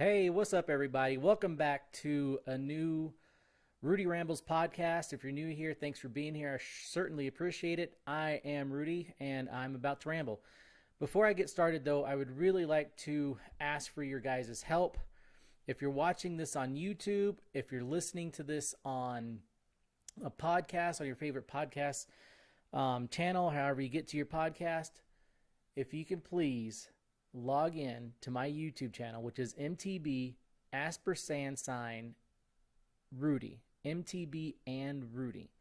Hey, what's up, everybody? Welcome back to a new Rudy Rambles podcast. If you're new here, thanks for being here. I certainly appreciate it. I am Rudy, and I'm about to ramble. Before I get started, though, I would really like to ask for your guys' help. If you're watching this on YouTube, if you're listening to this on a podcast, on your favorite podcast channel, however you get to your podcast, if you can please log in to my YouTube channel, which is MTB _Rudy. MTB and Rudy.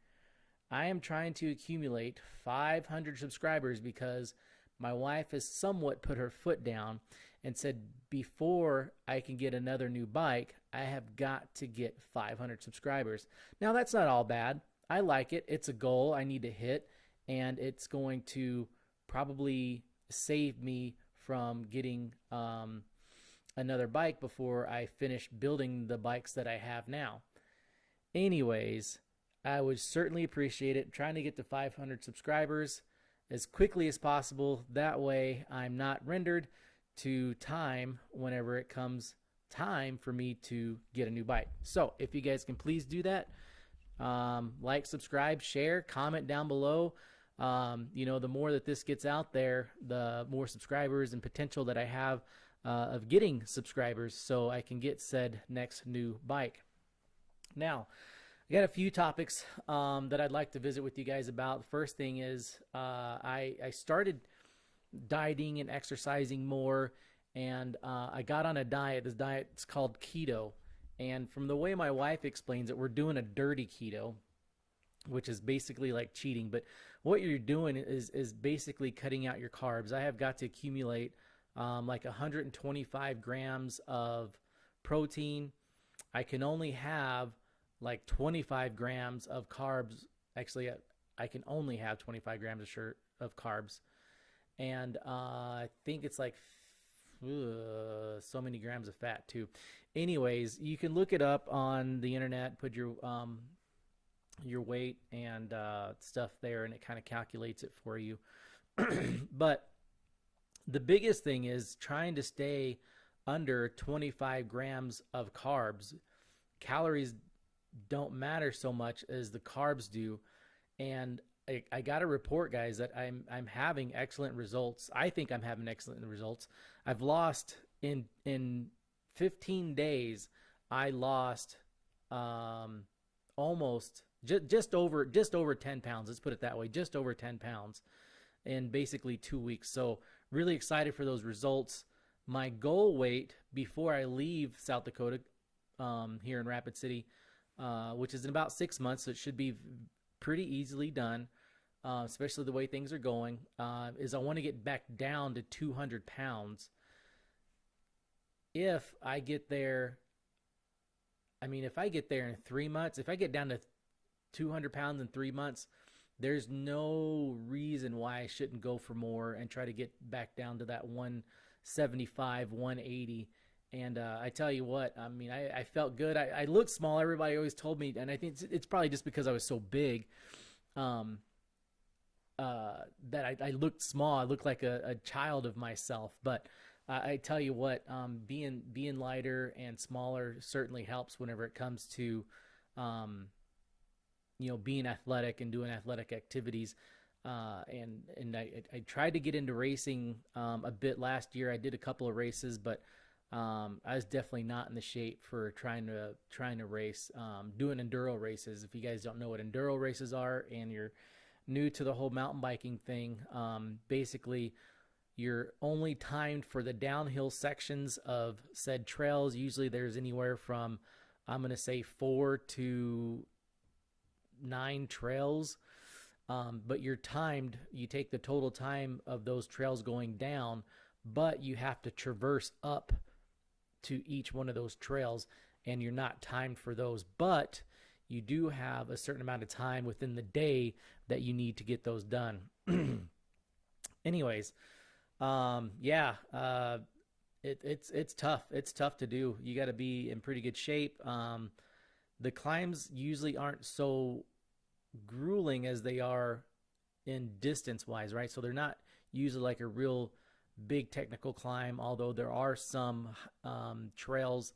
I am trying to accumulate 500 subscribers because my wife has somewhat put her foot down and said before I can get another new bike, I have got to get 500 subscribers. Now, that's not all bad. I like it. It's a goal I need to hit, and it's going to probably save me from getting another bike before I finish building the bikes that I have now. Anyways, I would certainly appreciate it. I'm trying to get to 500 subscribers as quickly as possible. That way I'm not rendered to time whenever it comes time for me to get a new bike. So if you guys can please do that, like, subscribe, share, comment down below. The more that this gets out there, the more subscribers and potential that I have of getting subscribers so I can get said next new bike. Now, I got a few topics that I'd like to visit with you guys about. The first thing is I started dieting and exercising more, and I got on a diet. This diet's called keto, and from the way my wife explains it, we're doing a dirty keto, which is basically like cheating. But what you're doing is basically cutting out your carbs. I have got to accumulate like 125 grams of protein. I can only have like 25 grams of carbs. Actually, I can only have 25 grams of carbs. And I think it's like so many grams of fat too. Anyways, you can look it up on the internet, put your weight and stuff there, and it kind of calculates it for you. But the biggest thing is trying to stay under 25 grams of carbs. Calories don't matter so much as the carbs do, and I got to report, guys, that I'm having excellent results. I think I'm having excellent results. I've lost in 15 days. I lost almost just over 10 pounds. Let's put it that way, just over 10 pounds in basically 2 weeks. So really excited for those results. My goal weight before I leave South Dakota here in Rapid City, which is in about 6 months, so it should be pretty easily done, especially the way things are going, is I want to get back down to 200 pounds. If I get there, if I get there in 3 months, if I get down to 200 pounds in 3 months, there's no reason why I shouldn't go for more and try to get back down to that 175, 180. And I tell you what, I felt good. I looked small. Everybody always told me, and I think it's probably just because I was so big that I looked small. I looked like a child of myself. But I tell you what, being lighter and smaller certainly helps whenever it comes to being athletic and doing athletic activities. And I tried to get into racing a bit last year. I did a couple of races, but I was definitely not in the shape for trying to race. Doing enduro races. If you guys don't know what enduro races are and you're new to the whole mountain biking thing, basically you're only timed for the downhill sections of said trails. Usually there's anywhere from, I'm going to say, 4 to 9 trails, but you're timed. You take the total time of those trails going down, but you have to traverse up to each one of those trails, and you're not timed for those, but you do have a certain amount of time within the day that you need to get those done. Anyways, it's tough. It's tough to do. You got to be in pretty good shape. The climbs usually aren't so grueling as they are in distance wise, right? So they're not usually like a real big technical climb, although there are some trails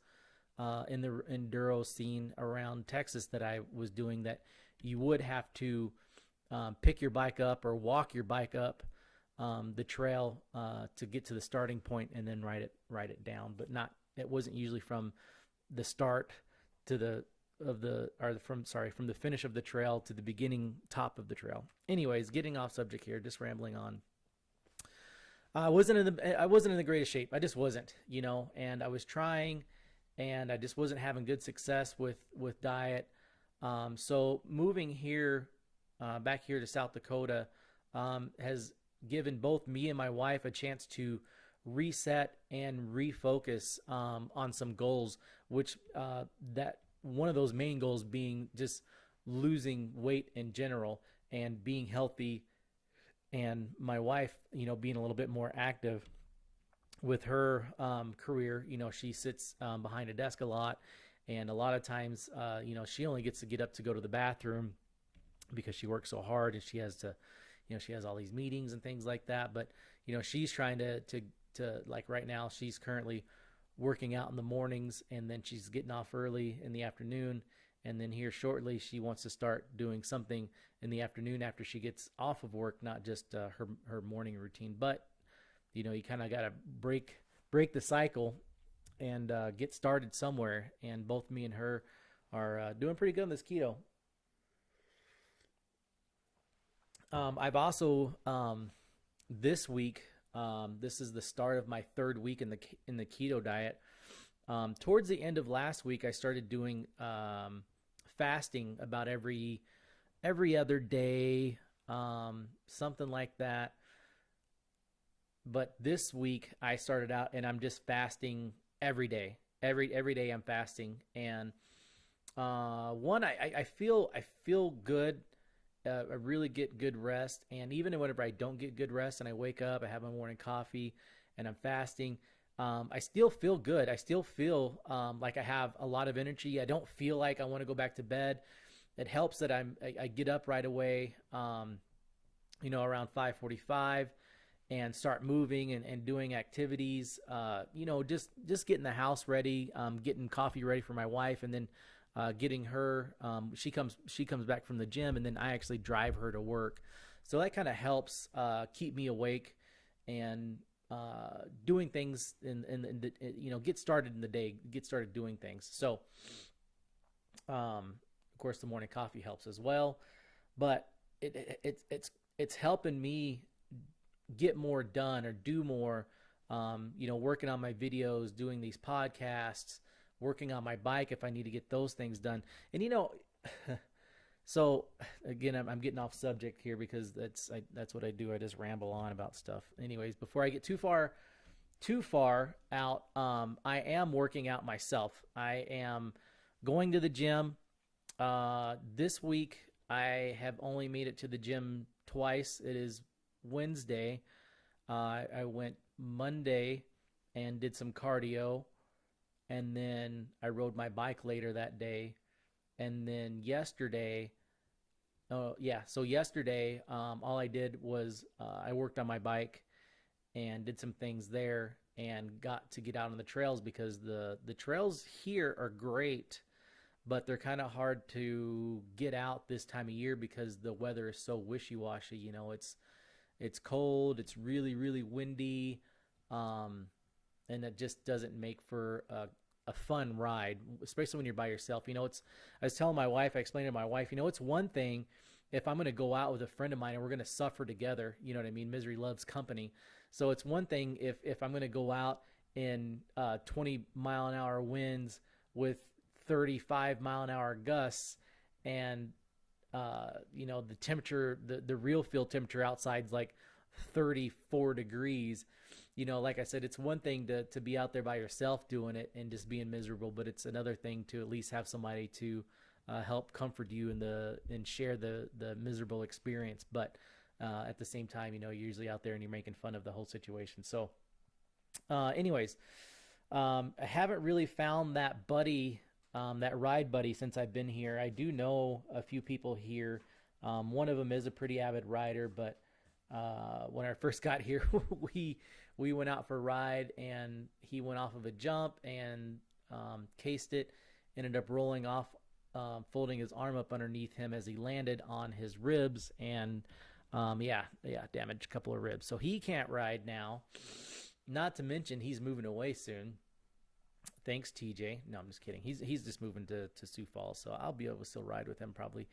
in the enduro scene around Texas that I was doing that you would have to pick your bike up or walk your bike up the trail to get to the starting point and then ride it down. But it wasn't usually from the start to from the finish of the trail to the beginning top of the trail. Anyways, getting off subject here, just rambling on. I wasn't in the greatest shape. I just wasn't, and I was trying, and I just wasn't having good success with diet. So moving here, back here to South Dakota, has given both me and my wife a chance to reset and refocus on some goals, which that one of those main goals being just losing weight in general and being healthy, and my wife, being a little bit more active with her career. She sits behind a desk a lot, and a lot of times, she only gets to get up to go to the bathroom because she works so hard, and she has to, she has all these meetings and things like that. But she's trying to like right now, she's currently working out in the mornings, and then she's getting off early in the afternoon, and then here shortly she wants to start doing something in the afternoon after she gets off of work, not just her morning routine. But you kind of got to break the cycle and get started somewhere, and both me and her are doing pretty good on this keto. I've also this week, this is the start of my third week in the keto diet. Towards the end of last week, I started doing fasting about every other day, something like that. But this week I started out, and I'm just fasting every day. Every day I'm fasting, and I feel good. I really get good rest, and even whenever I don't get good rest and I wake up, I have my morning coffee, and I'm fasting, I still feel good. I still feel like I have a lot of energy. I don't feel like I want to go back to bed. It helps that I get up right away, around 5:45, and start moving and doing activities. Just getting the house ready, getting coffee ready for my wife, and then getting her. She comes back from the gym, and then I actually drive her to work. So that kind of helps keep me awake and doing things get started in the day, get started doing things. So, of course, the morning coffee helps as well, but it's helping me get more done or do more, working on my videos, doing these podcasts, working on my bike if I need to get those things done. And, so again, I'm getting off subject here because that's what I do. I just ramble on about stuff. Anyways, before I get too far out, I am working out myself. I am going to the gym. This week I have only made it to the gym twice. It is Wednesday. I went Monday and did some cardio, and then I rode my bike later that day. And then yesterday, all I did was I worked on my bike and did some things there, and got to get out on the trails, because the trails here are great, but they're kind of hard to get out this time of year because the weather is so wishy-washy. It's cold, it's really, really windy, and it just doesn't make for a fun ride, especially when you're by yourself. I was telling my wife, I explained to my wife, it's one thing if I'm going to go out with a friend of mine and we're going to suffer together, you know what I mean? Misery loves company. So it's one thing if I'm going to go out in 20-mile-an-hour winds with 35-mile-an-hour gusts, and the temperature, the real field temperature outside is like 34 degrees. Like I said, it's one thing to be out there by yourself doing it and just being miserable, but it's another thing to at least have somebody to help comfort you and share the miserable experience. But at the same time, you're usually out there and you're making fun of the whole situation. So anyways, I haven't really found that buddy, that ride buddy, since I've been here. I do know a few people here. One of them is a pretty avid rider, but when I first got here, we went out for a ride, and he went off of a jump and cased it, ended up rolling off, folding his arm up underneath him as he landed on his ribs, and damaged a couple of ribs. So he can't ride now. Not to mention he's moving away soon. Thanks, TJ. No, I'm just kidding. He's just moving to Sioux Falls, so I'll be able to still ride with him probably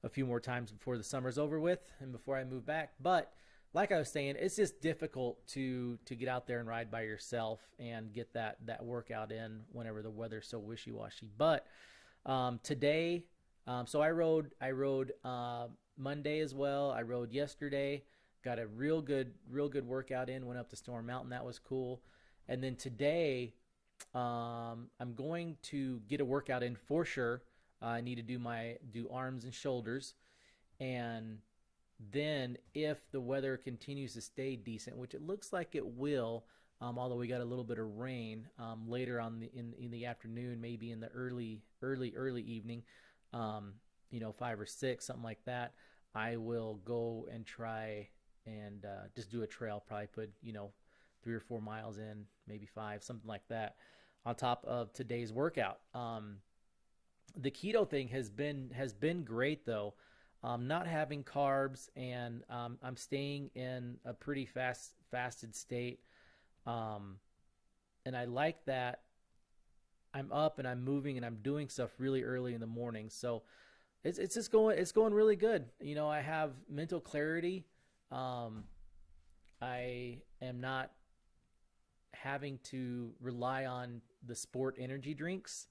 a few more times before the summer's over with and before I move back. But like I was saying, it's just difficult to get out there and ride by yourself and get that workout in whenever the weather's so wishy-washy. But today, so I rode Monday as well. I rode yesterday. Got a real good workout in. Went up to Storm Mountain. That was cool. And then today, I'm going to get a workout in for sure. I need to do arms and shoulders, and then if the weather continues to stay decent, which it looks like it will, although we got a little bit of rain later on in the afternoon, maybe in the early evening, 5 or 6, something like that, I will go and try and just do a trail. Probably put 3 or 4 miles in, maybe 5, something like that, on top of today's workout. The keto thing has been great though. Not having carbs, and I'm staying in a pretty fasted state, and I like that. I'm up and I'm moving and I'm doing stuff really early in the morning, so it's going really good. I have mental clarity. I am not having to rely on the sport energy drinks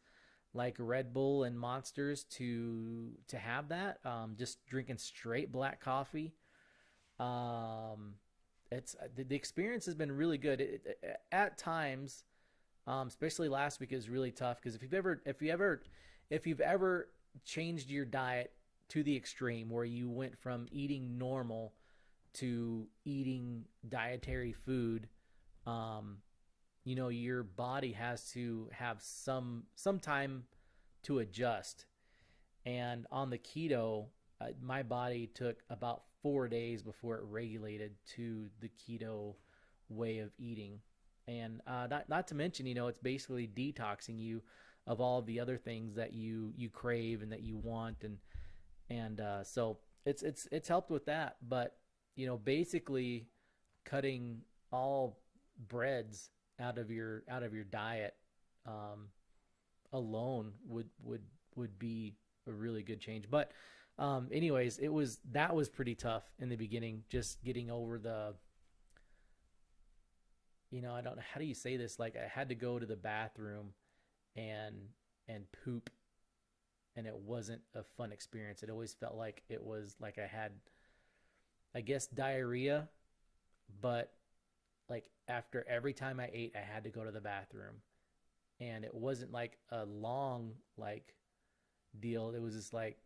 like Red Bull and Monsters to have that. Just drinking straight black coffee. It's the experience has been really good. At times, especially last week, is really tough because if you've ever changed your diet to the extreme where you went from eating normal to eating dietary food, your body has to have some time to adjust. And on the keto, my body took about 4 days before it regulated to the keto way of eating. And not to mention, it's basically detoxing you of all of the other things that you crave and that you want, and so it's helped with that. But basically cutting all breads out of your diet alone would be a really good change. But anyways, that was pretty tough in the beginning, just getting over the I don't know, how do you say this, like I had to go to the bathroom and poop, and it wasn't a fun experience. It always felt like it was like I had, I guess, diarrhea, but like after every time I ate, I had to go to the bathroom, and it wasn't like a long deal. It was just like,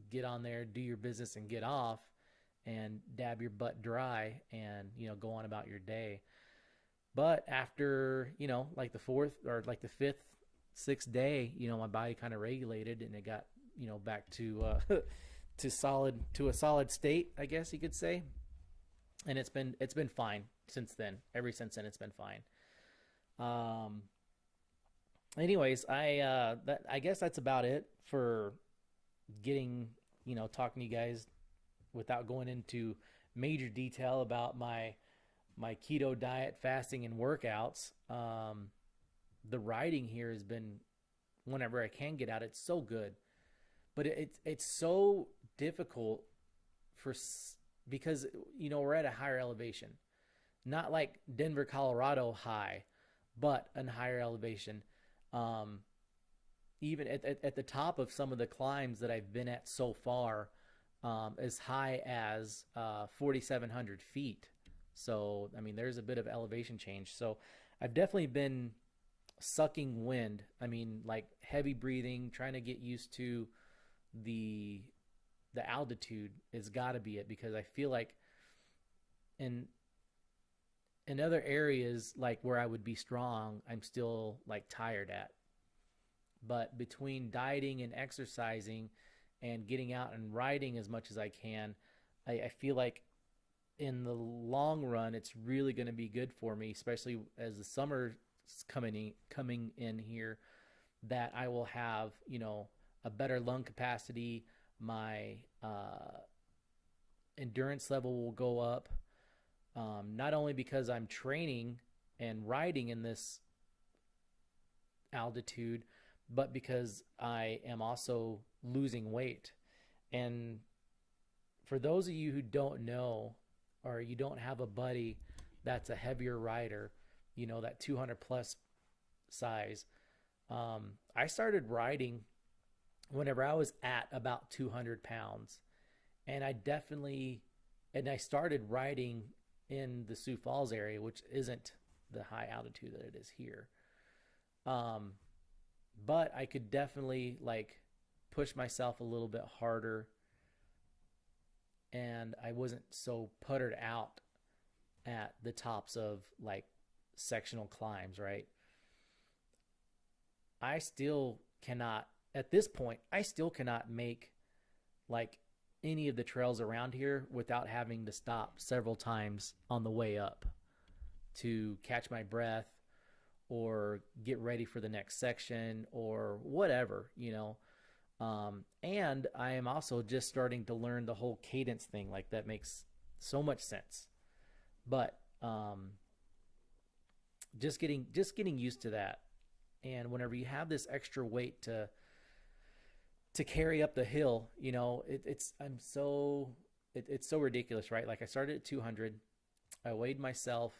get on there, do your business, and get off, and dab your butt dry, and go on about your day. But after like the 4th or like the 5th, 6th day, my body kind of regulated, and it got back to a solid state, I guess you could say. And it's been fine since then. Ever since then, it's been fine. Anyways, I guess that's about it for getting talking to you guys without going into major detail about my keto diet, fasting, and workouts. The riding here has been, whenever I can get out, it's so good, but it's so difficult because we're at a higher elevation, not like Denver, Colorado high, but a higher elevation. Even at the top of some of the climbs that I've been at so far, as high as 4,700 feet. So, I mean, there's a bit of elevation change. So I've definitely been sucking wind. I mean, like heavy breathing, trying to get used to the altitude has got to be it, because I feel like in other areas, like where I would be strong, I'm still like tired at. But between dieting and exercising and getting out and riding as much as I can, I feel like in the long run, it's really going to be good for me, especially as the summer's coming in here, that I will have, a better lung capacity. My endurance level will go up, not only because I'm training and riding in this altitude, but because I am also losing weight. And for those of you who don't know, or you don't have a buddy that's a heavier rider, that 200 plus size, I started riding whenever I was at about 200 pounds. And I started riding in the Sioux Falls area, which isn't the high altitude that it is here. But I could definitely push myself a little bit harder, and I wasn't so puttered out at the tops of sectional climbs, right? I still cannot, at this point, I still cannot make any of the trails around here without having to stop several times on the way up to catch my breath or get ready for the next section or whatever, and I am also just starting to learn the whole cadence thing. That makes so much sense. But just getting used to that. And whenever you have this extra weight to carry up the hill, it's so ridiculous, right? I started at 200. I weighed myself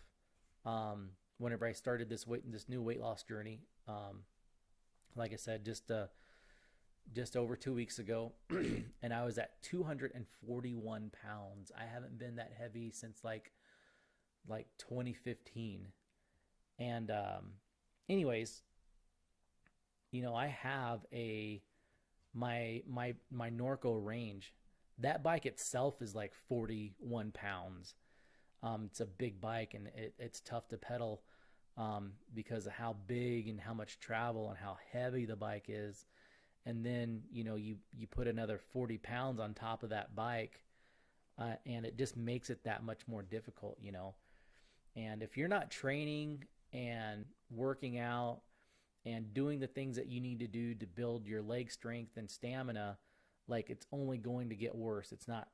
whenever I started this new weight loss journey. Like I said, just over 2 weeks ago, and I was at 241 pounds. I haven't been that heavy since like 2015. And anyways, I have my Norco range. That bike itself is 41 pounds. It's a big bike, and it's tough to pedal because of how big and how much travel and how heavy the bike is. And then, you put another 40 pounds on top of that bike, and it just makes it that much more difficult, And if you're not training and working out and doing the things that you need to do to build your leg strength and stamina, it's only going to get worse. It's not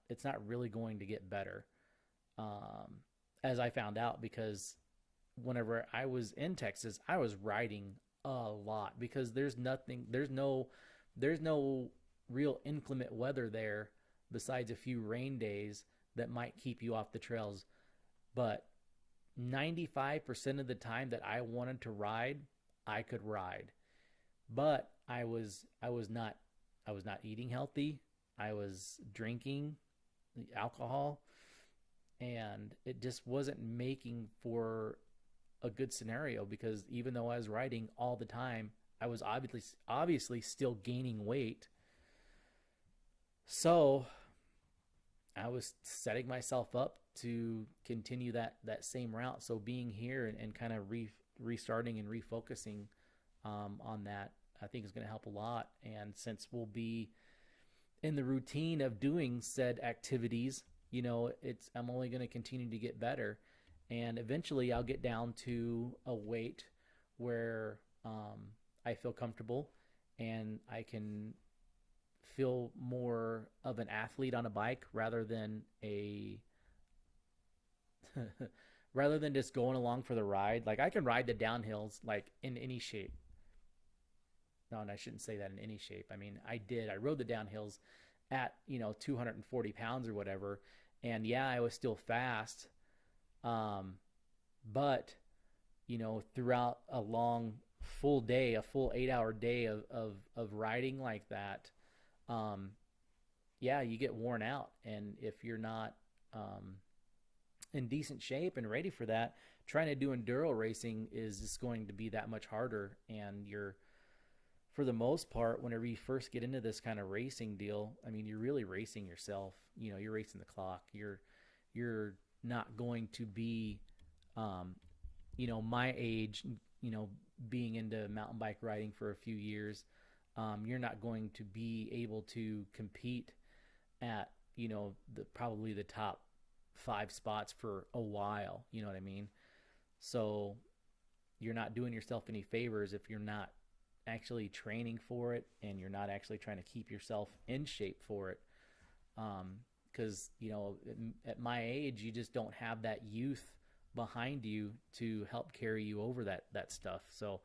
really going to get better. As I found out, because whenever I was in Texas, I was riding a lot because there's no real inclement weather there besides a few rain days that might keep you off the trails. But 95% of the time that I wanted to ride, I could ride. But I was not eating healthy. I was drinking alcohol, and it just wasn't making for a good scenario, because even though I was riding all the time, I was obviously still gaining weight. So I was setting myself up to continue that same route. So being here and kind of restarting and refocusing on that, I think is going to help a lot. And since we'll be in the routine of doing said activities, I'm only going to continue to get better. And eventually I'll get down to a weight where I feel comfortable and I can feel more of an athlete on a bike rather than just going along for the ride. I can ride the downhills in any shape. No, and I shouldn't say that in any shape. I mean, I rode the downhills at 240 pounds or whatever, and yeah, I was still fast. But throughout a long full 8-hour day of riding like that, yeah, you get worn out. And if you're not in decent shape and ready for that, trying to do enduro racing is just going to be that much harder. And for the most part, whenever you first get into this kind of racing deal, I mean, you're really racing yourself. You're racing the clock. You're not going to be, my age, being into mountain bike riding for a few years. You're not going to be able to compete at, probably the top 5 spots for a while. You know what I mean? So you're not doing yourself any favors if you're not actually training for it and you're not actually trying to keep yourself in shape for it. Because, at my age, you just don't have that youth behind you to help carry you over that stuff. So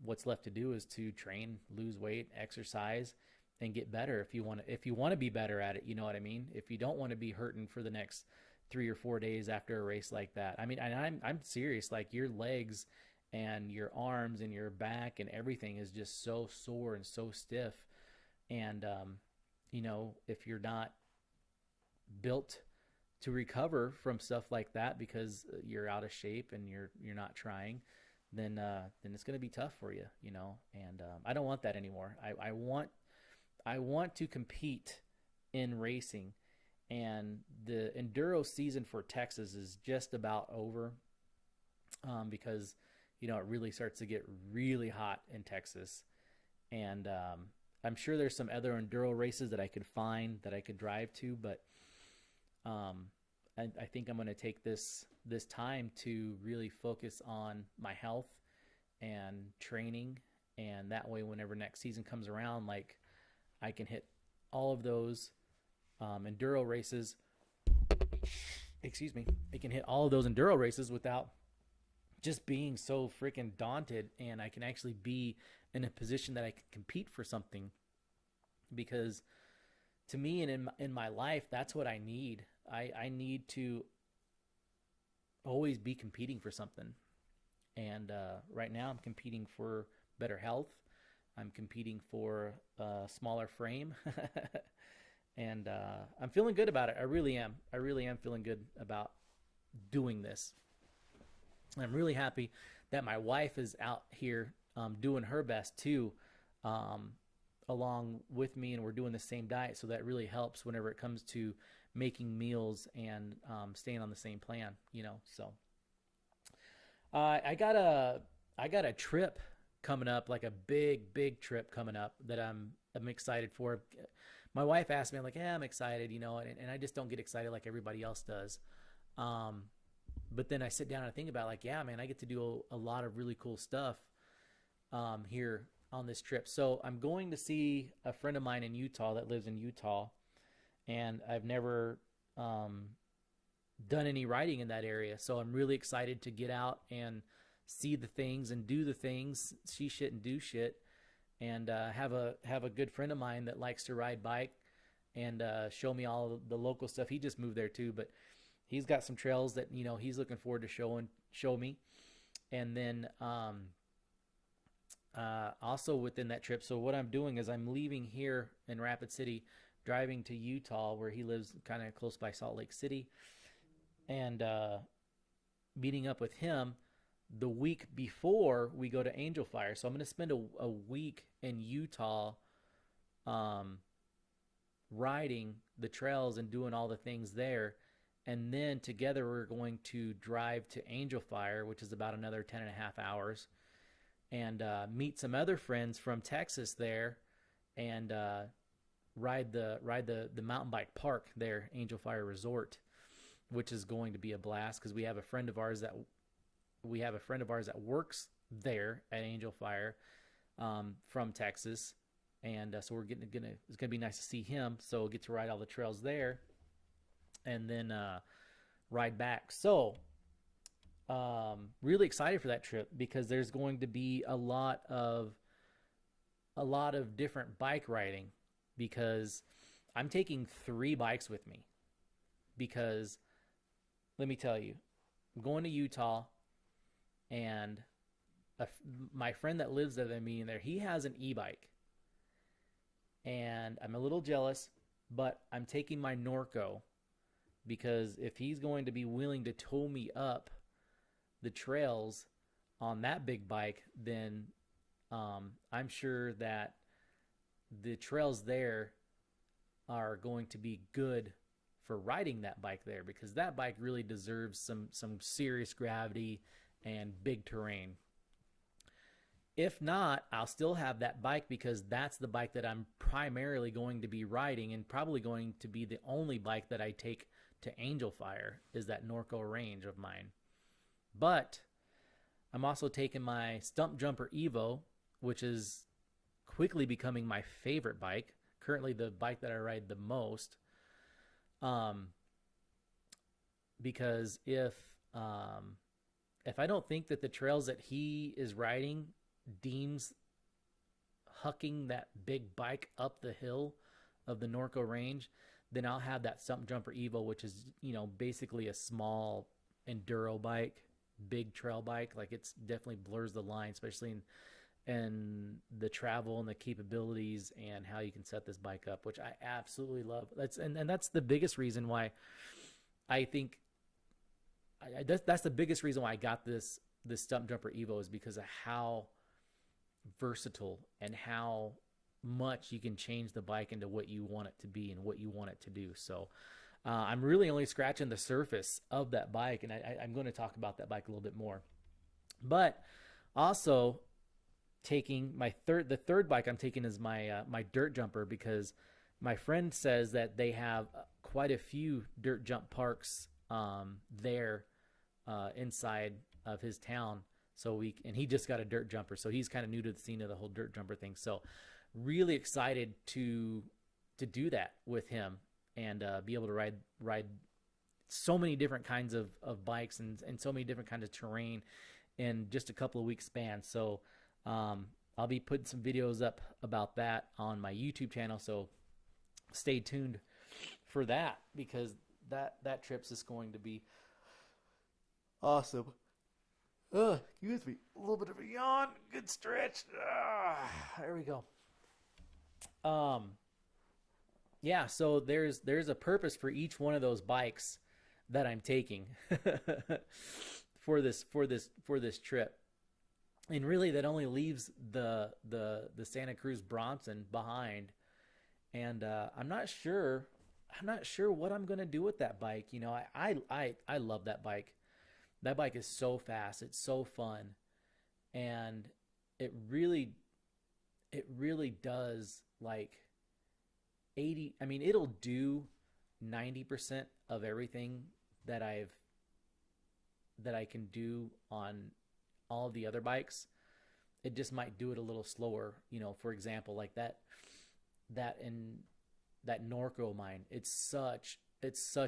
what's left to do is to train, lose weight, exercise, and get better if you want to be better at it. You know what I mean? If you don't want to be hurting for the next 3 or 4 days after a race like that. I mean, and I'm serious. Like, your legs and your arms and your back and everything is just so sore and so stiff. And if you're not built to recover from stuff like that because you're out of shape and you're not trying, then it's going to be tough for you, and I don't want that anymore. I want to compete in racing, and the enduro season for Texas is just about over, because it really starts to get really hot in Texas, and I'm sure there's some other enduro races that I could find that I could drive to, but I think I'm going to take this time to really focus on my health and training, and that way whenever next season comes around, like, I can hit all of those enduro races. Excuse me. I can hit all of those enduro races without just being so freaking daunted, and I can actually be in a position that I can compete for something. Because to me and in my life, that's what I need. I need to always be competing for something. And right now I'm competing for better health. I'm competing for a smaller frame. And I'm feeling good about it. I really am. I really am feeling good about doing this. I'm really happy that my wife is out here doing her best too, along with me, and we're doing the same diet. So that really helps whenever it comes to making meals and staying on the same plan, so I got a trip coming up, like a big trip coming up that I'm excited for. My wife asked me, I'm like, yeah, I'm excited, and I just don't get excited like everybody else does. But then I sit down and I think about, like, yeah, man, I get to do a lot of really cool stuff here on this trip. So I'm going to see a friend of mine in Utah that lives in Utah, and I've never done any riding in that area. So I'm really excited to get out and see the things and do the things, see shit and do shit, and have a good friend of mine that likes to ride bike and show me all the local stuff. He just moved there too, but he's got some trails that he's looking forward to show me. And then also within that trip, so what I'm doing is I'm leaving here in Rapid City, driving to Utah, where he lives kind of close by Salt Lake City, and meeting up with him the week before we go to Angel Fire. So I'm going to spend a week in Utah riding the trails and doing all the things there. And then together we're going to drive to Angel Fire, which is about another 10 and a half hours, and meet some other friends from Texas there, and ride the mountain bike park there, Angel Fire Resort, which is going to be a blast because we have a friend of ours that works there at Angel Fire from Texas, and so it's gonna be nice to see him. So we'll get to ride all the trails there, and then ride back. So really excited for that trip because there's going to be a lot of different bike riding, because I'm taking 3 bikes with me. Because let me tell you, I'm going to Utah, and my friend that lives there, that I'm meeting there, he has an e-bike, and I'm a little jealous, but I'm taking my Norco, because if he's going to be willing to tow me up the trails on that big bike, then I'm sure that the trails there are going to be good for riding that bike there, because that bike really deserves some serious gravity and big terrain. If not, I'll still have that bike, because that's the bike that I'm primarily going to be riding, and probably going to be the only bike that I take to Angel Fire is that Norco range of mine. But I'm also taking my Stump Jumper Evo, which is quickly becoming my favorite bike. Currently the bike that I ride the most. Because if I don't think that the trails that he is riding deems hucking that big bike up the hill of the Norco range, then I'll have that Stump Jumper Evo, which is, you know, basically a small enduro bike, big trail bike. Like, it's definitely blurs the line, especially in the travel and the capabilities and how you can set this bike up, which I absolutely love. And that's the biggest reason why I think that's the biggest reason why I got this Stump Jumper Evo, is because of how versatile and how much you can change the bike into what you want it to be and what you want it to do. So I'm really only scratching the surface of that bike, and I'm going to talk about that bike a little bit more. But also taking the third bike I'm taking is my dirt jumper, because my friend says that they have quite a few dirt jump parks there inside of his town. And he just got a dirt jumper, so he's kind of new to the scene of the whole dirt jumper thing. So really excited to do that with him and be able to ride so many different kinds of bikes and so many different kinds of terrain in just a couple of weeks span. So I'll be putting some videos up about that on my YouTube channel, so stay tuned for that, because that trip's just going to be awesome. Excuse me, a little bit of a yawn, good stretch. There we go. Yeah, so there's a purpose for each one of those bikes that I'm taking for this trip. And really that only leaves the Santa Cruz Bronson behind. And I'm not sure what I'm going to do with that bike. You know, I love that bike. That bike is so fast. It's so fun. And it really does, like, it'll do 90% of everything that I can do on all the other bikes. It just might do it a little slower. You know, for example, like that Norco of mine, it's such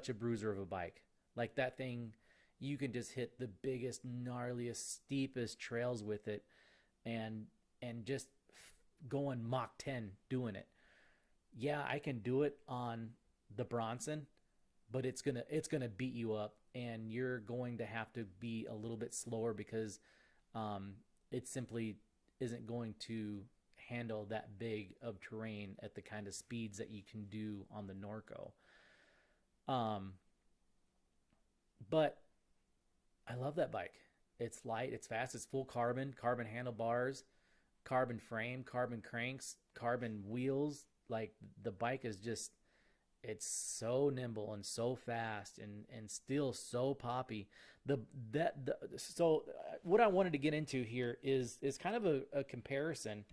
a bruiser of a bike. Like, that thing, you can just hit the biggest, gnarliest, steepest trails with it and just going Mach 10 doing it. Yeah, I can do it on the Bronson, but it's gonna beat you up, and you're going to have to be a little bit slower, because it simply isn't going to handle that big of terrain at the kind of speeds that you can do on the Norco. But I love that bike. It's light, it's fast, it's full carbon handlebars, carbon frame, carbon cranks, carbon wheels. Like, the bike is just, it's so nimble and so fast and still so poppy. So what I wanted to get into here is kind of a comparison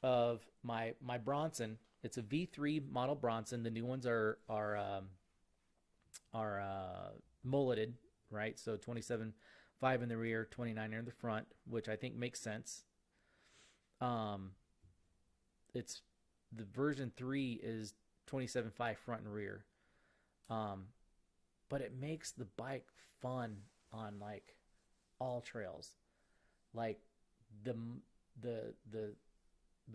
of my Bronson. It's a V3 model Bronson. The new ones are mulleted, right? So 27.5 in the rear, 29 in the front, which I think makes sense. It's the version 3 is 27.5 front and rear. But it makes the bike fun on, like, all trails. Like, the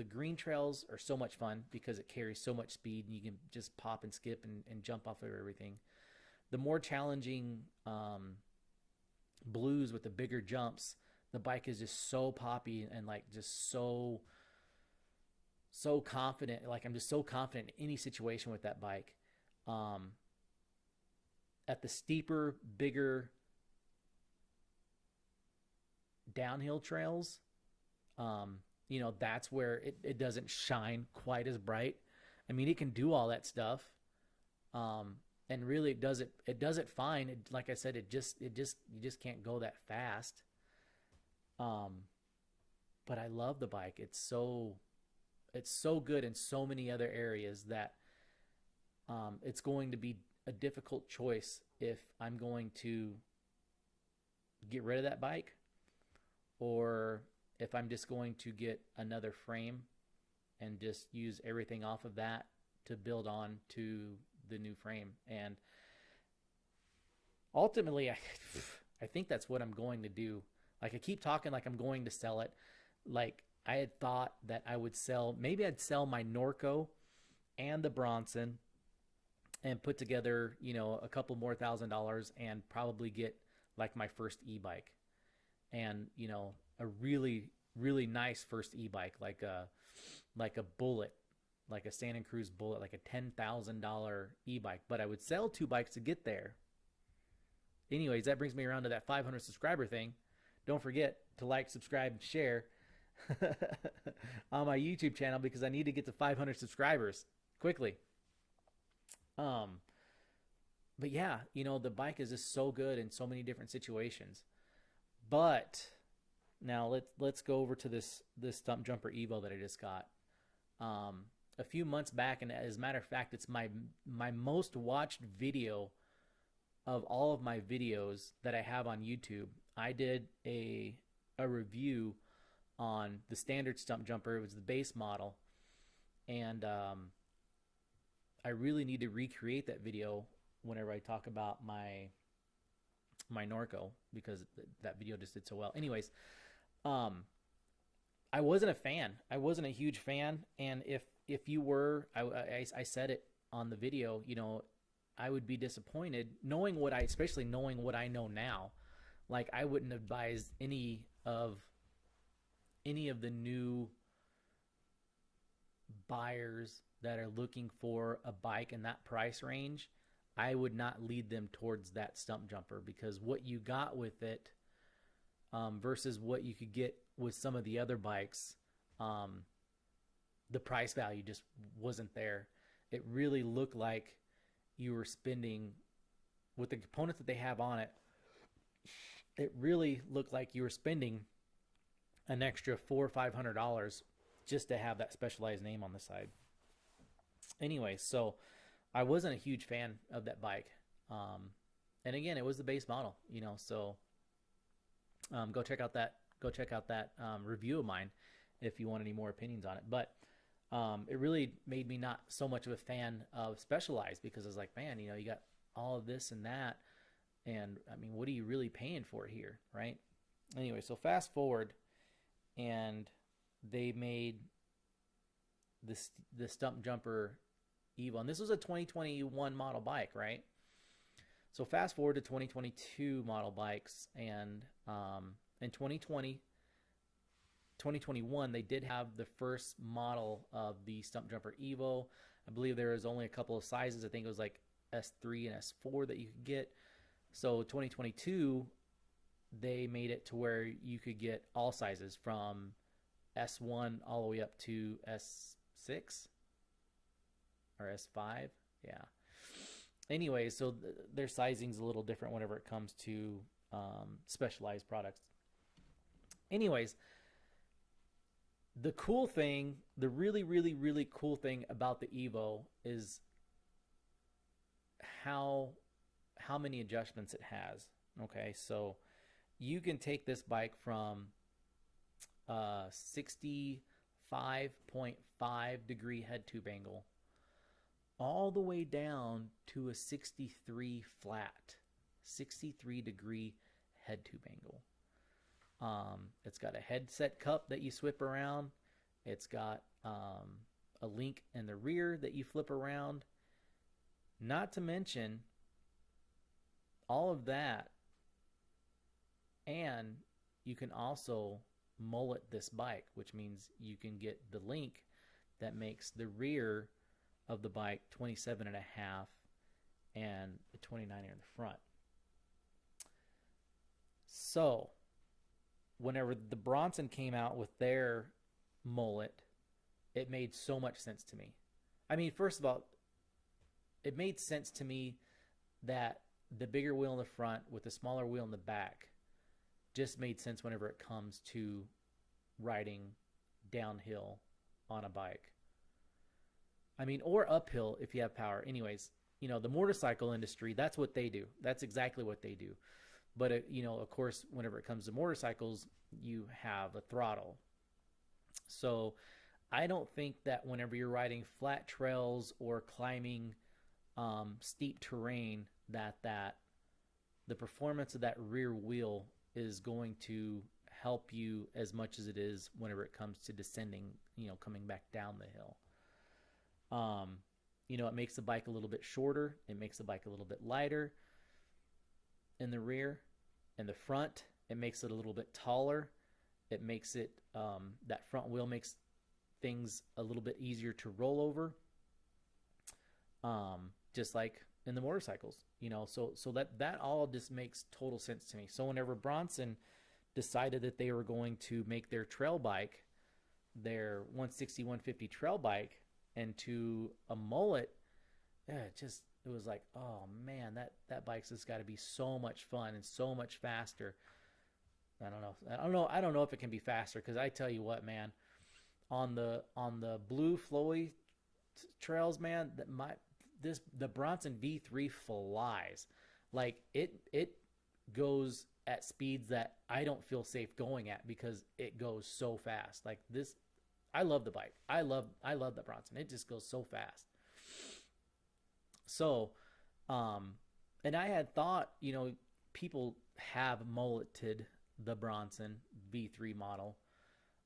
green trails are so much fun because it carries so much speed and you can just pop and skip and jump off of everything. The more challenging blues with the bigger jumps, the bike is just so poppy and, like, just so confident. Like, I'm just so confident in any situation with that bike. At the steeper, bigger downhill trails, you know, that's where it doesn't shine quite as bright. I mean, it can do all that stuff. And really it does it fine. Like I said, you just can't go that fast. But I love the bike. It's so good in so many other areas that it's going to be a difficult choice if I'm going to get rid of that bike or if I'm just going to get another frame and just use everything off of that to build on to the new frame. And ultimately, I think that's what I'm going to do. Like, I keep talking like I'm going to sell it. Like, I had thought that I would sell, maybe I'd sell my Norco and the Bronson and put together, you know, a couple more $1,000 and probably get like my first e-bike and, you know, a really, really nice first e-bike, like a Bullet, like a Santa Cruz Bullet, like a $10,000 e-bike. But I would sell 2 bikes to get there. Anyways, that brings me around to that 500 subscriber thing. Don't forget to like, subscribe, and share on my YouTube channel because I need to get to 500 subscribers quickly. But yeah, you know, the bike is just so good in so many different situations. But now let's go over to this Stump Jumper Evo that I just got. A few months back, and as a matter of fact, it's my most watched video of all of my videos that I have on YouTube. I did a review on the standard Stump Jumper. It was the base model, and I really need to recreate that video whenever I talk about my Norco because that video just did so well. Anyways, I wasn't a fan. I wasn't a huge fan, and if you were, I said it on the video, you know, I would be disappointed knowing especially knowing what I know now. Like, I wouldn't advise any of the new buyers that are looking for a bike in that price range. I would not lead them towards that Stump Jumper because what you got with it versus what you could get with some of the other bikes, the price value just wasn't there. It really looked like you were spending, with the components that they have on it, it really looked like you were spending an extra $400 or $500 just to have that specialized name on the side. Anyway, so I wasn't a huge fan of that bike. And again, it was the base model, you know, so go check out that review of mine if you want any more opinions on it. But it really made me not so much of a fan of Specialized because I was like, man, you know, you got all of this and that, and I mean, what are you really paying for here, right? Anyway, so fast forward, and they made the Stump Jumper Evo, and this was a 2021 model bike, right? So fast forward to 2022 model bikes, and in 2021, they did have the first model of the Stump Jumper Evo. I believe there was only a couple of sizes. I think it was like S3 and S4 that you could get. So 2022, they made it to where you could get all sizes from S1 all the way up to S6 or S5. Yeah. Anyway, so their sizing's a little different whenever it comes to Specialized products. Anyways, the cool thing, the really, really, really cool thing about the Evo is how many adjustments it has. Okay, so you can take this bike from 65.5 degree head tube angle all the way down to a 63 flat, 63 degree head tube angle. It's got a headset cup that you swip around. It's got a link in the rear that you flip around. Not to mention all of that. And you can also mullet this bike, which means you can get the link that makes the rear of the bike 27 and a half and the 29 in the front. So whenever the Bronson came out with their mullet, it made so much sense to me. I mean, first of all, it made sense to me that the bigger wheel in the front with the smaller wheel in the back just made sense whenever it comes to riding downhill on a bike. I mean, or uphill if you have power. Anyways, the motorcycle industry, that's what they do. That's exactly what they do. But, of course, whenever it comes to motorcycles, you have a throttle. So I don't think that whenever you're riding flat trails or climbing steep terrain, that the performance of that rear wheel is going to help you as much as it is whenever it comes to descending, coming back down the hill. It makes the bike a little bit shorter. It makes the bike a little bit lighter in the rear. In the front, it makes it a little bit taller. It makes it, that front wheel makes things a little bit easier to roll over. Just like in the motorcycles, so that all just makes total sense to me. So whenever Bronson decided that they were going to make their trail bike, their 160, 150 trail bike, into a mullet, it was like, oh man, that bike's just got to be so much fun and so much faster. I don't know if it can be faster, because I tell you what, man, on the blue flowy trails, man, the Bronson V3 flies. Like it goes at speeds that I don't feel safe going at, because it goes so fast. Like this, I love the bike. I love the Bronson. It just goes so fast. So, and I had thought, people have mulleted the Bronson V3 model,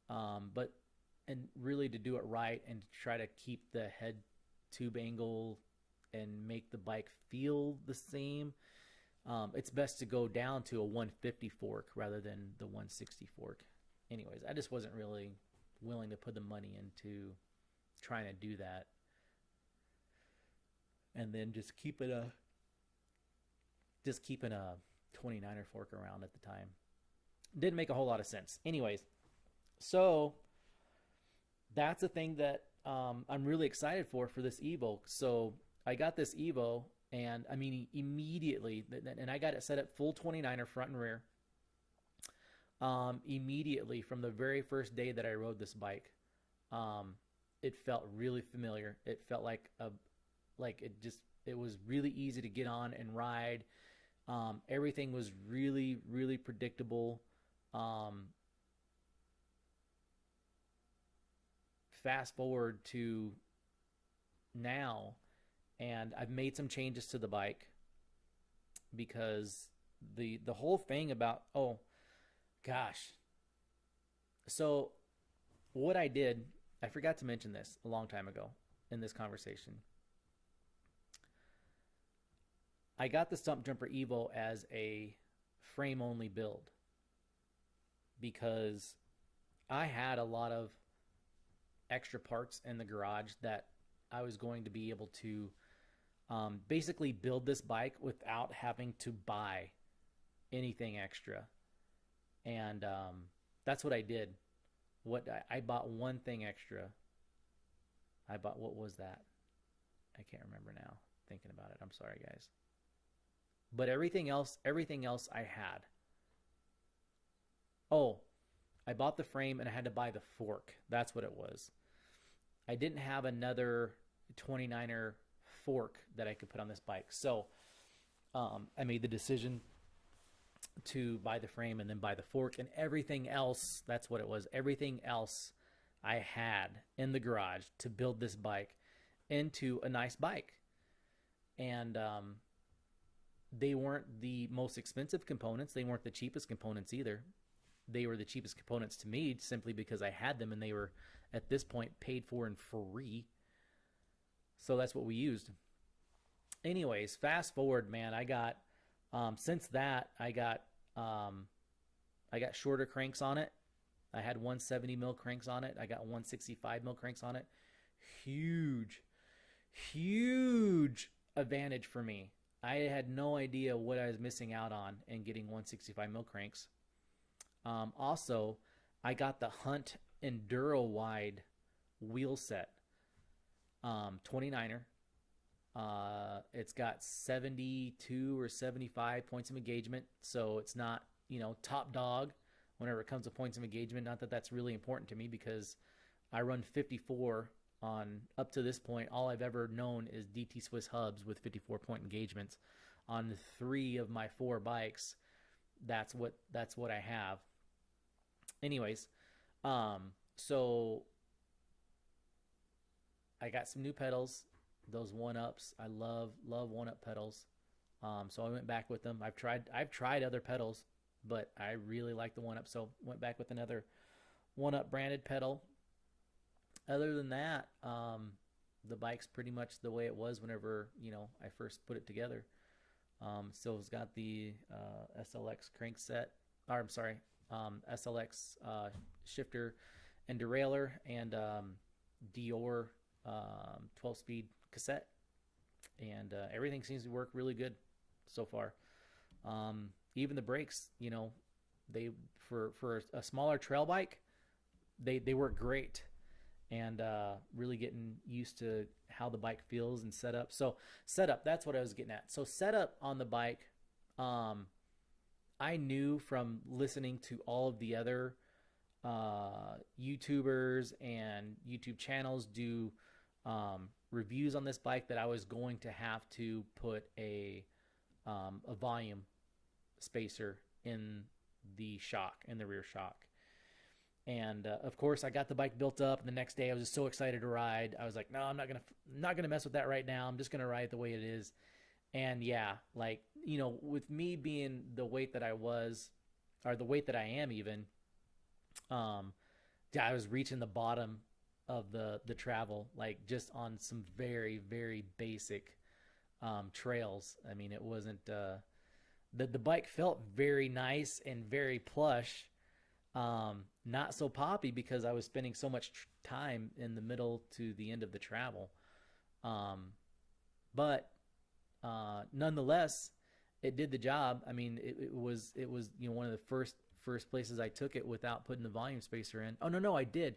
but really to do it right and to try to keep the head tube angle and make the bike feel the same, it's best to go down to a 150 fork rather than the 160 fork. Anyways, I just wasn't really willing to put the money into trying to do that, and then just keeping a 29er fork around at the time. Didn't make a whole lot of sense. Anyways, so that's a thing that I'm really excited for this Evo. So I got this Evo, and I mean, immediately, and I got it set up full 29er front and rear. Immediately from the very first day that I rode this bike, it felt really familiar. It felt like it was really easy to get on and ride. Everything was really, really predictable. Fast forward to now, and I've made some changes to the bike, because the whole thing about, oh gosh, so what I did, I forgot to mention this a long time ago in this conversation. I got the Stump Jumper Evo as a frame only build, because I had a lot of extra parts in the garage that I was going to be able to basically build this bike without having to buy anything extra. And that's what I did. I bought one thing extra. What was that? I can't remember now, thinking about it. I'm sorry, guys. But everything else I had. Oh, I bought the frame and I had to buy the fork. That's what it was. I didn't have another 29er fork that I could put on this bike. So I made the decision to buy the frame and then buy the fork, and everything else, that's what it was. Everything else I had in the garage to build this bike into a nice bike. And they weren't the most expensive components. They weren't the cheapest components either. They were the cheapest components to me simply because I had them, and they were at this point paid for and free. So that's what we used. Anyways, fast forward, man, I got since that I got shorter cranks on it. I had 170 mil cranks on it. I got 165 mil cranks on it. Huge advantage for me. I had no idea what I was missing out on in getting 165 mil cranks. Also, I got the Hunt Enduro wide wheel set, 29er. It's got 72 or 75 points of engagement, so it's not, top dog whenever it comes to points of engagement. Not that that's really important to me, because I run 54 on up to this point, all I've ever known is DT Swiss hubs with 54-point engagements on 3 of my 4 bikes. That's what I have. Anyways, so I got some new pedals, those 1-ups. I love 1-up pedals. So I went back with them. I've tried other pedals, but I really like the 1-up, so went back with another 1-up branded pedal. Other than that, the bike's pretty much the way it was whenever, I first put it together. So it's got the SLX crankset, or I'm sorry, SLX shifter and derailleur, and Dior 12-speed cassette, and everything seems to work really good so far. Even the brakes, they for a smaller trail bike, they work great, and really getting used to how the bike feels and setup. So setup, that's what I was getting at. So setup on the bike, I knew from listening to all of the other YouTubers and YouTube channels do reviews on this bike that I was going to have to put a volume spacer in the shock, in the rear shock. And of course, I got the bike built up, and the next day I was just so excited to ride. I was like, no, I'm not gonna mess with that right now. I'm just gonna ride it the way it is. And yeah, like, with me being the weight that I was, or the weight that I am even, I was reaching the bottom of the travel, like just on some very, very basic trails. I mean, it wasn't the bike felt very nice and very plush. Not so poppy because I was spending so much time in the middle to the end of the travel. But nonetheless, it did the job. I mean, it was one of the first places I took it without putting the volume spacer in. Oh no, I did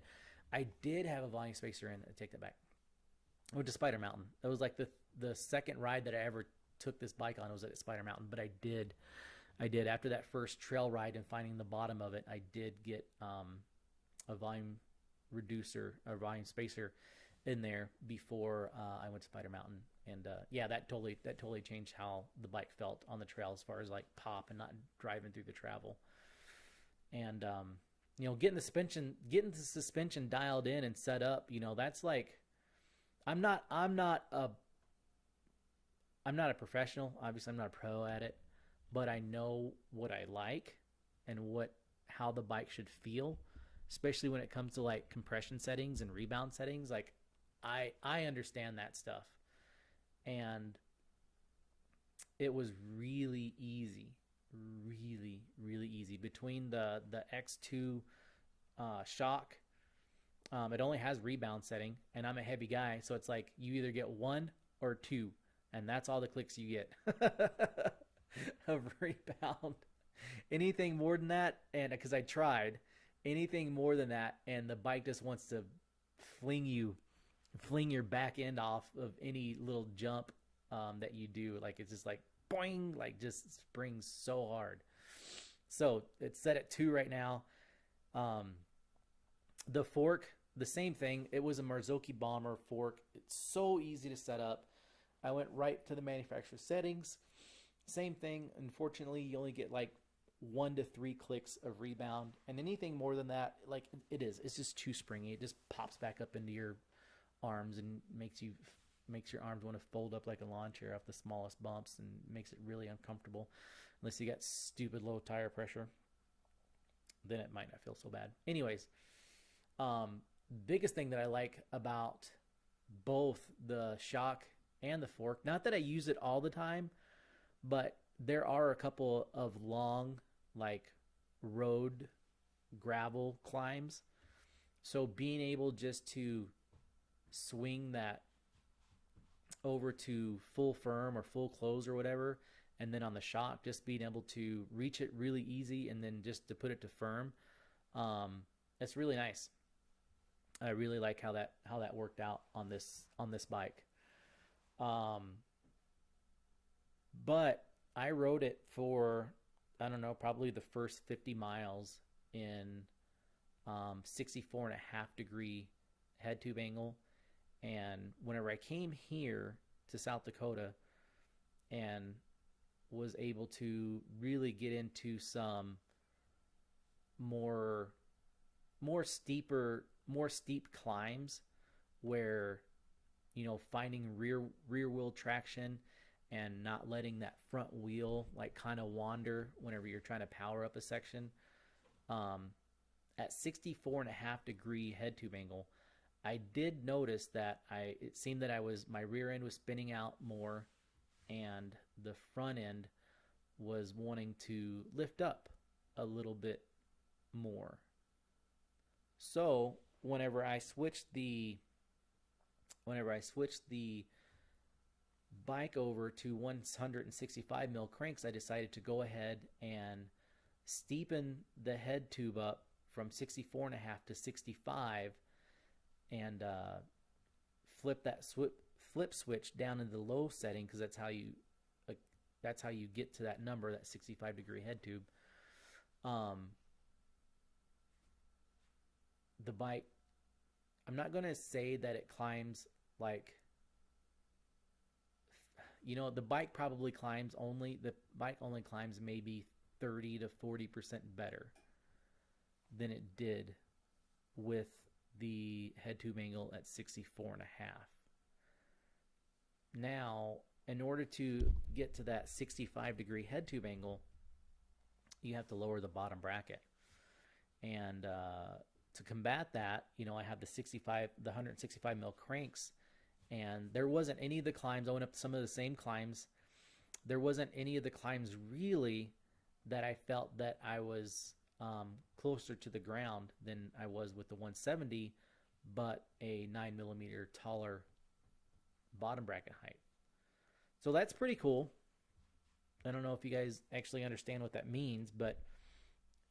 have a volume spacer in. I take that back. I went to Spider Mountain. That was like the second ride that I ever took this bike on, was at Spider Mountain. But I did after that first trail ride and finding the bottom of it, I did get a volume reducer, a volume spacer in there before I went to Spider Mountain. And yeah, that totally changed how the bike felt on the trail as far as like pop and not driving through the travel. And getting the suspension dialed in and set up, that's like, I'm not a professional. Obviously, I'm not a pro at it, but I know what I like and how the bike should feel, especially when it comes to like compression settings and rebound settings. Like I understand that stuff, and it was really easy between the X2 shock. It only has rebound setting, and I'm a heavy guy, so it's like you either get 1 or 2, and that's all the clicks you get of rebound. Anything more than that, and because I tried anything more than that, and the bike just wants to fling your back end off of any little jump that you do. Like it's just like boing, like just springs so hard. So it's set at 2 right now. The fork, the same thing. It was a Marzocchi Bomber fork. It's so easy to set up. I went right to the manufacturer settings. Same thing. Unfortunately, you only get like 1 to 3 clicks of rebound, and anything more than that, like it's just too springy. It just pops back up into your arms and makes your arms want to fold up like a lawn chair off the smallest bumps, and makes it really uncomfortable. Unless you got stupid low tire pressure, then it might not feel so bad. Anyways, biggest thing that I like about both the shock and the fork, not that I use it all the time, but there are a couple of long, like, road gravel climbs. So being able just to swing that over to full firm or full close or whatever, and then on the shock, just being able to reach it really easy and then just to put it to firm, it's really nice. I really like how that worked out on this bike. But I rode it for, I don't know, probably the first 50 miles in 64.5 degree head tube angle, And whenever I came here to South Dakota and was able to really get into some more more steep climbs where, finding rear wheel traction and not letting that front wheel like kind of wander whenever you're trying to power up a section. At 64.5 degree head tube angle, I did notice that it seemed that my rear end was spinning out more and the front end was wanting to lift up a little bit more. So whenever I switched the bike over to 165 mil cranks, I decided to go ahead and steepen the head tube up from 64.5 to 65 and flip that flip switch down into the low setting, because that's how you get to that number, that 65 degree head tube. The bike, I'm not going to say that it climbs like, the bike only climbs maybe 30 to 40% better than it did with the head tube angle at 64.5. Now, in order to get to that 65 degree head tube angle, you have to lower the bottom bracket. And to combat that, I have the 165 mil cranks, and there wasn't any of the climbs. I went up some of the same climbs. There wasn't any of the climbs really that I felt that I was closer to the ground than I was with the 170, but a 9mm taller bottom bracket height. So that's pretty cool. I don't know if you guys actually understand what that means, but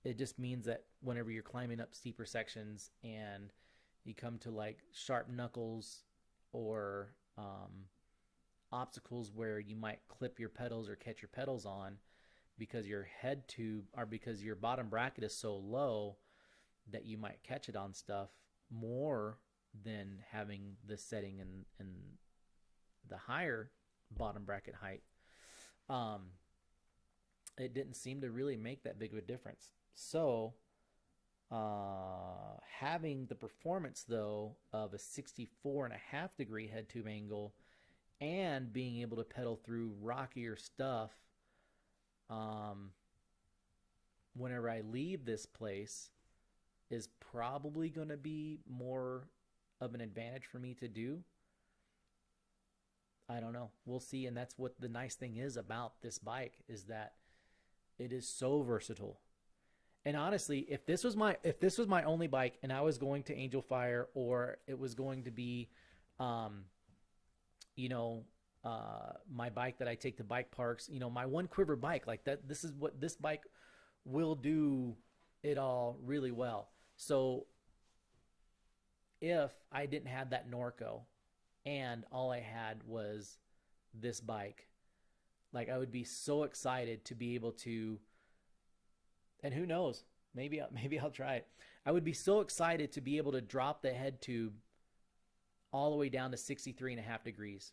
it just means that whenever you're climbing up steeper sections and you come to like sharp knuckles or obstacles where you might clip your pedals or catch your pedals on, because your head tube or because your bottom bracket is so low, that you might catch it on stuff more than having the setting in the higher bottom bracket height. It didn't seem to really make that big of a difference. So having the performance though of a 64.5 degree head tube angle and being able to pedal through rockier stuff, whenever I leave this place, is probably going to be more of an advantage for me to do. I don't know. We'll see. And that's what the nice thing is about this bike, is that it is so versatile. And honestly, if this was my only bike and I was going to Angel Fire, or it was going to be, my bike that I take to bike parks, my one quiver bike like that, this is what this bike will do it all really well. So if I didn't have that Norco and all I had was this bike, like I would be so excited to be able to, and who knows, maybe I'll try it. I would be so excited to be able to drop the head tube all the way down to 63.5 degrees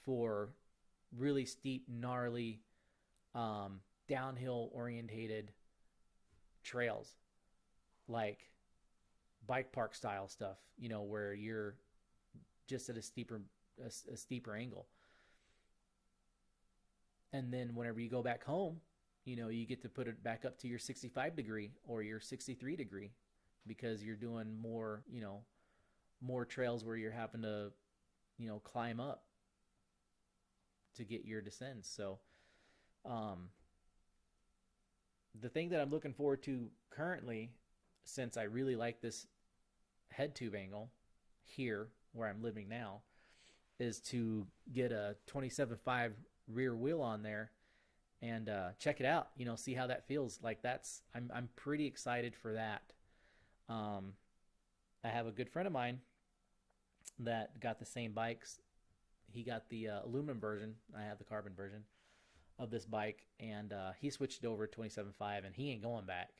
for really steep, gnarly, downhill orientated trails, like bike park style stuff, where you're just at a steeper angle. And then whenever you go back home, you get to put it back up to your 65 degree or your 63 degree, because you're doing more, more trails where you're having to, climb up to get your descents. So, the thing that I'm looking forward to currently, since I really like this head tube angle here where I'm living now, is to get a 27.5 rear wheel on there and check it out, see how that feels. Like I'm pretty excited for that. I have a good friend of mine that got the same bikes. He got the aluminum version. I have the carbon version of this bike, and he switched it over to 27.5, and he ain't going back.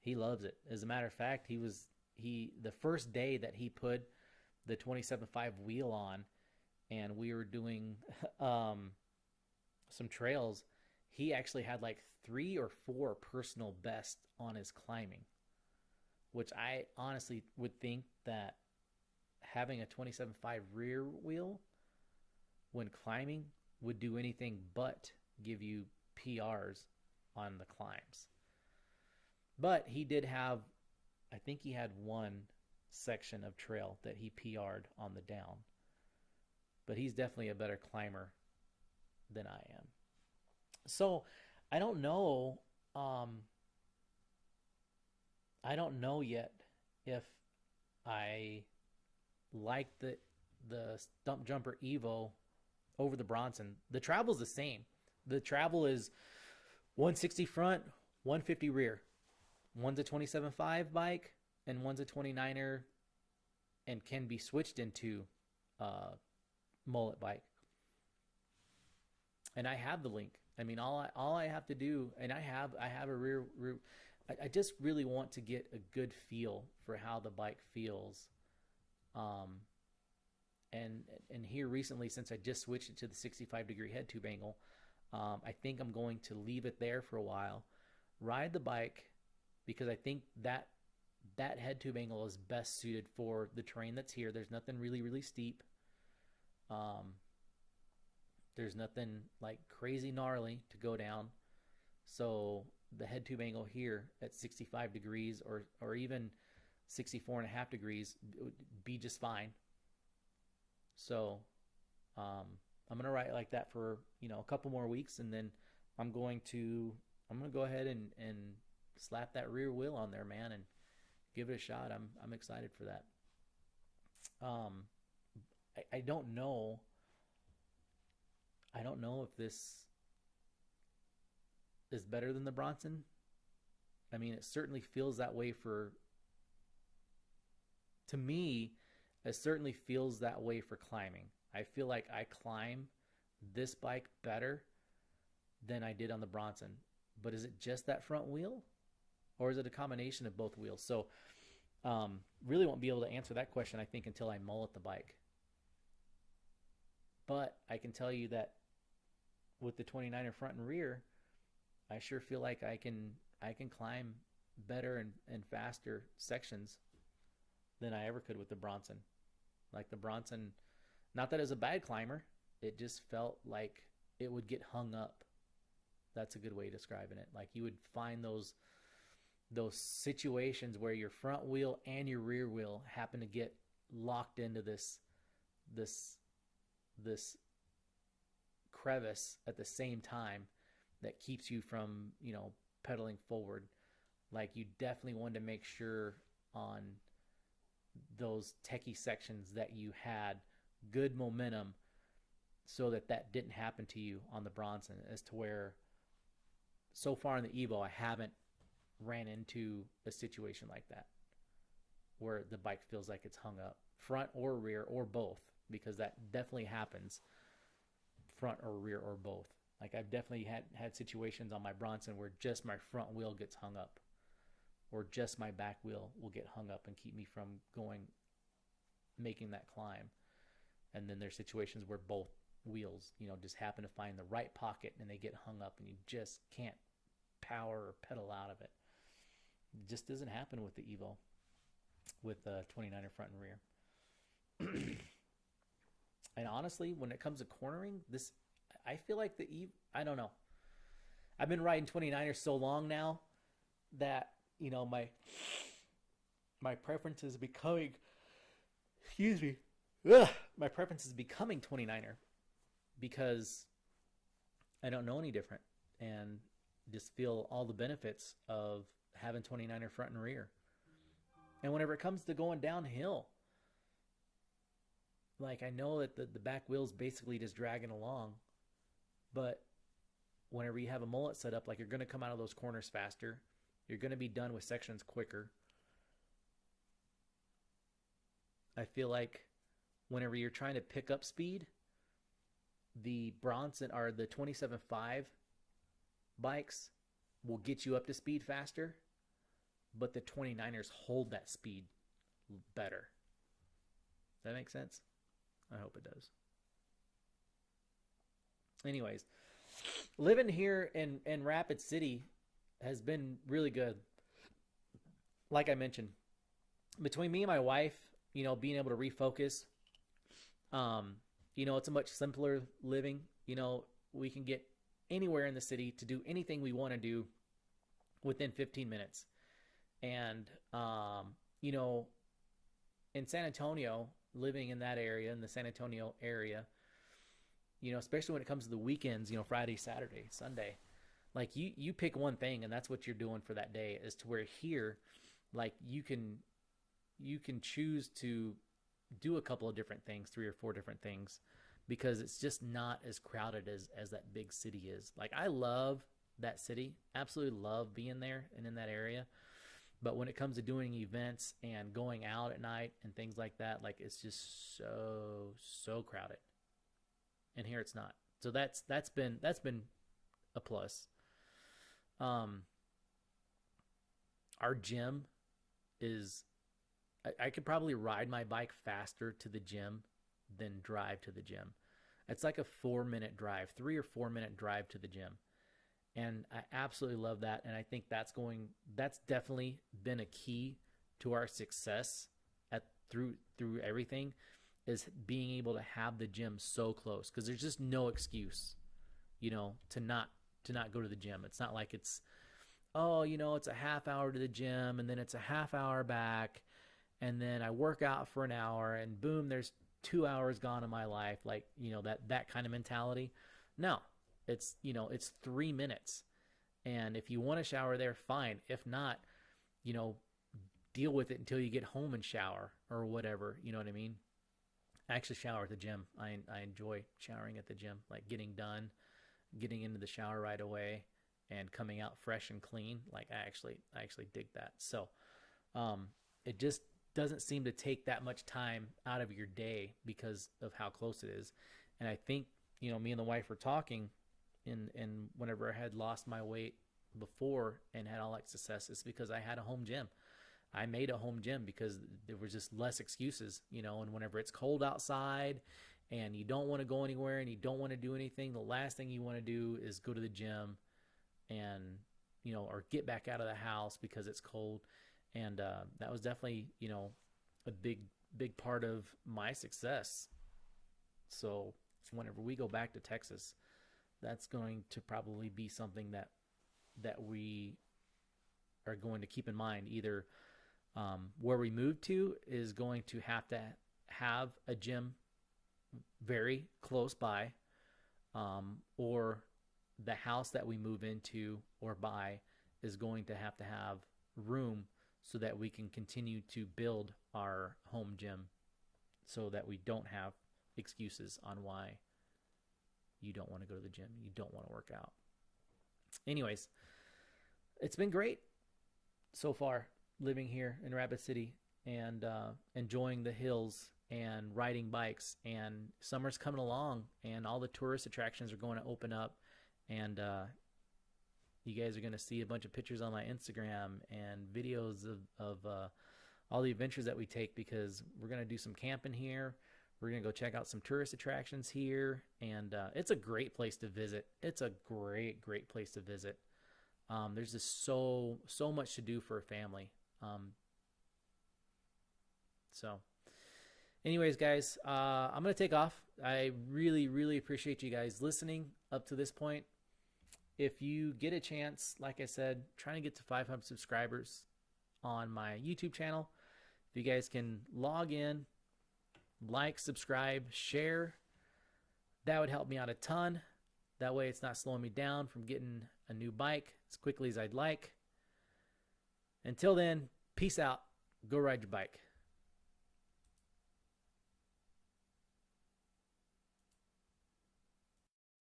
He loves it. As a matter of fact, the first day that he put the 27.5 wheel on and we were doing some trails, he actually had like 3 or 4 personal best on his climbing, which I honestly would think that having a 27.5 rear wheel when climbing would do anything but give you PRs on the climbs. But he did have, I think he had one section of trail that he PR'd on the down. But he's definitely a better climber than I am. So I don't know. I don't know yet if I like the Stump Jumper Evo over the Bronson. The travel's the same. The travel is 160 front, 150 rear. One's a 27.5 bike, and one's a 29er, and can be switched into mullet bike. And I have the link. I mean, all I have to do, and I have a rear. I just really want to get a good feel for how the bike feels. And here recently, since I just switched it to the 65-degree head tube angle, I think I'm going to leave it there for a while, ride the bike, because I think that head tube angle is best suited for the terrain that's here. There's nothing really steep. There's nothing like crazy gnarly to go down. So the head tube angle here at 65 degrees or even 64.5 degrees would be just fine. So I'm gonna ride like that for a couple more weeks, and then I'm gonna go ahead and slap that rear wheel on there, man, and give it a shot. I'm excited for that. I don't know. I don't know if this is better than the Bronson. I mean, it certainly feels that way to me, it certainly feels that way for climbing. I feel like I climb this bike better than I did on the Bronson. But is it just that front wheel? Or is it a combination of both wheels? So really won't be able to answer that question, I think, until I mullet the bike. But I can tell you that with the 29er front and rear, I sure feel like I can climb better and faster sections than I ever could with the Bronson. Like the Bronson, not that it was a bad climber, it just felt like it would get hung up. That's a good way of describing it. Like you would find those situations where your front wheel and your rear wheel happen to get locked into this crevice at the same time that keeps you from pedaling forward. Like you definitely wanted to make sure on those techie sections that you had good momentum so that didn't happen to you on the Bronson, as to where so far in the Evo I haven't ran into a situation like that where the bike feels like it's hung up, front or rear or both, because that definitely happens, front or rear or both. Like I've definitely had situations on my Bronson where just my front wheel gets hung up, or just my back wheel will get hung up and keep me from making that climb. And then there's situations where both wheels, just happen to find the right pocket and they get hung up and you just can't power or pedal out of it. It just doesn't happen with the Evo, with the 29er front and rear. And honestly, when it comes to cornering, I feel like I don't know. I've been riding 29ers so long now that my preference is becoming, my preference is becoming 29er, because I don't know any different and just feel all the benefits of having 29er front and rear. And whenever it comes to going downhill, like I know that the back wheel's basically just dragging along, but whenever you have a mullet set up, like you're going to come out of those corners faster. You're going to be done with sections quicker. I feel like whenever you're trying to pick up speed, the Bronson or the 27.5 bikes will get you up to speed faster, but the 29ers hold that speed better. That makes sense? I hope it does. Anyways, living here in Rapid City has been really good. Like I mentioned, between me and my wife, being able to refocus, um, it's a much simpler living. We can get anywhere in the city to do anything we want to do within 15 minutes. And, in San Antonio, living in that area, in the San Antonio area, especially when it comes to the weekends, Friday, Saturday, Sunday, like you pick one thing and that's what you're doing for that day. As to where here, like you can choose to do a couple of different things, 3 or 4 different things, because it's just not as crowded as that big city is. Like I love that city, absolutely love being there and in that area. But when it comes to doing events and going out at night and things like that, like it's just so crowded. And here it's not. So that's been a plus. Our gym is, I could probably ride my bike faster to the gym than drive to the gym. It's like a 4-minute drive, 3 or 4 minute drive to the gym. And I absolutely love that. And I think that's definitely been a key to our success through everything, is being able to have the gym so close. Cause there's just no excuse, to not go to the gym. It's not like it's, it's a half hour to the gym and then it's a half hour back. And then I work out for an hour and boom, there's 2 hours gone in my life. Like, that kind of mentality. No, it's 3 minutes. And if you want to shower there, fine. If not, deal with it until you get home and shower or whatever. You know what I mean? I actually shower at the gym. I enjoy showering at the gym, like getting done, getting into the shower right away and coming out fresh and clean. Like I actually dig that. So, it just doesn't seem to take that much time out of your day because of how close it is. And I think, me and the wife were talking and whenever I had lost my weight before and had all that success, it's because I had a home gym. I made a home gym because there was just less excuses, and whenever it's cold outside and you don't want to go anywhere and you don't want to do anything, the last thing you want to do is go to the gym and, or get back out of the house because it's cold. And that was definitely, a big part of my success. So whenever we go back to Texas, that's going to probably be something that we are going to keep in mind. Either where we move to is going to have a gym very close by, or the house that we move into or buy is going to have room so that we can continue to build our home gym so that we don't have excuses on why you don't want to go to the gym, you don't want to work out. Anyways, it's been great so far living here in Rapid City and enjoying the hills and riding bikes. And summer's coming along and all the tourist attractions are going to open up. And you guys are going to see a bunch of pictures on my Instagram and videos of all the adventures that we take, because we're going to do some camping here. We're going to go check out some tourist attractions here. And it's a great place to visit. It's a great place to visit. There's just so much to do for a family. So anyways, guys, I'm going to take off. I really appreciate you guys listening up to this point. If you get a chance, like I said, trying to get to 500 subscribers on my YouTube channel. If you guys can log in, like, subscribe, share, that would help me out a ton. That way it's not slowing me down from getting a new bike as quickly as I'd like. Until then, peace out. Go ride your bike.